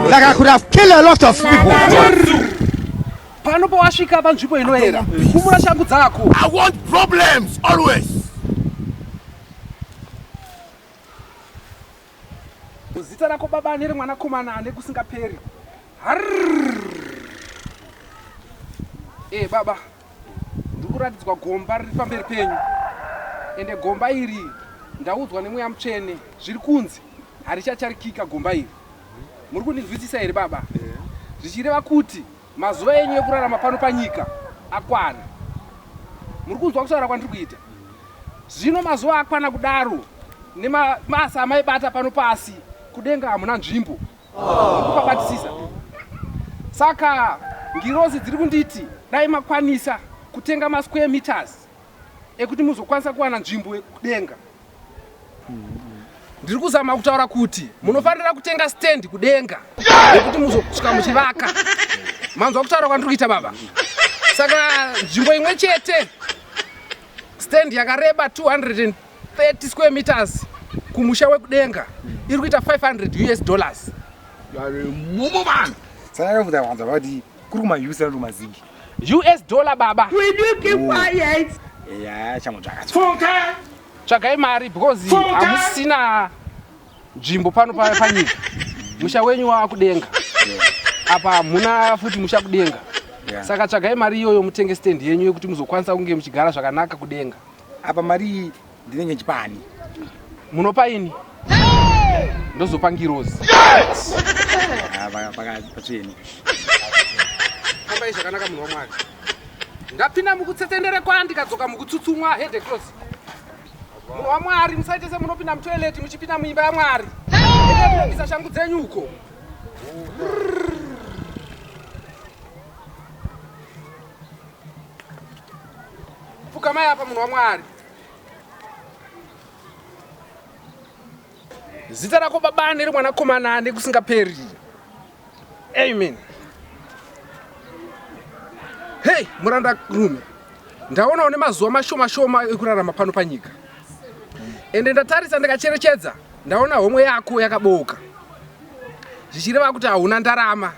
Like I could have killed a lot of people. I want problems always. Zita rako baba nere mwana komana ane kusingaperi. Baba. Ndikuratidzwa gomba riri pamberi penyu. Ende gomba iri ndaudzwa nemweya mutsvene zviri kunzi harichacharikika gomba iri. Muri kundinzwisisa here baba? Zvichireva kuti mazuva enyu ekurarama pano panyika akwana. Muri kunzwa kutaura kwandiri kuita? Zvino mazuva akwana kudaro nemabasa amaibata pano pasi kudenga hamuna nzvimbo. Kupabatisisa. Saka ngirozi dziri kunditi dai makwanisa kutenga ma-square meters ekuti muzokwanisa kuwana nzvimbo kudenga. Ndiri kuzama kutaura kuti munofanira kutenga stand kudenga ekuti muzosvika muchivaka. Manzwa kutaura kwandiri kuita baba? Saka nzvimbo imwe chete stand yakareba 230 square meters kumusha wekudenga iri kuita $500. Mumu man. Saka kuda kwanza vadi kuruma $1 US baba. Will you keep quiet? Yeah, chamo chaka. Funke. Tsvagai mari because hamusina nzvimbo pano panyika. Musha wenyu wakudenga. Apa muna futi musha kudenga. Saka tsvagai mari iyoyo mutenge stand yenyu yekuti muzokwanisa kunge muchigara zvakanaka kudenga. Apa mari ndinenge chipani. Munopa ini? Ndozopa ngirozi. Pacheni. Kamba zvakanaka munhu waMwari. Ndapinda mukutsetendere kwandikadzoka mukutsutsumwa head cross. Munhu waMwari musaite semunopinda mutoilet muchipinda muimba yaMwari. Ndinobvisa shangu dzenyu uko. Fukamai apa munhu waMwari. Zita rako baba nere mwana komana ane kusingaperi. Amen. Hey, muranda rume. Ndaona une mazuva mashoma ekurarama pano panyika. Ende ndatarisa ndikacherechedza, ndaona homwe yako yakabouka. Zvichireva kuti hauna ndarama.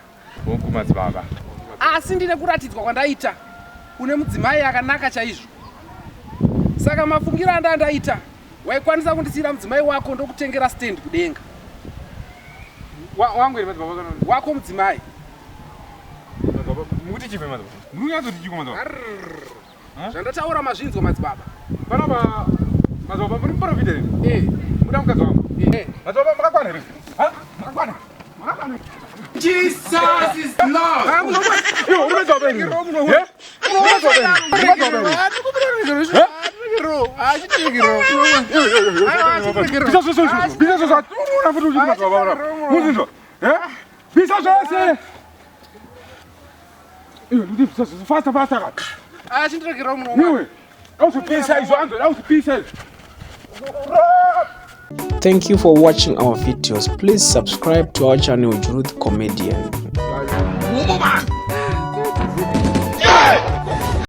Bonku madzibaba. Asi ndine kuratidzwa kwandaita. Une mudzimai akanaka chaizvo. Saka mafungiro andaita, waikwanisa kundisira mudzimai wako ndokutengera stand kudenga. Wangu ere madzibaba kana? Wako mudzimai. Muti chipe madzibaba. Munyazo tichiko madzibaba. Zvandataura mazvinzwa madzibaba. Panapa madzibaba muri profit ere? Muda mukadzi wangu. Madzibaba makakwana ere? Ha? Makakwana. Jesus is Lord. Yo, madzibaba ere? Thank you for watching our videos. Please subscribe to our channel, Youth Comedian. Mumu man.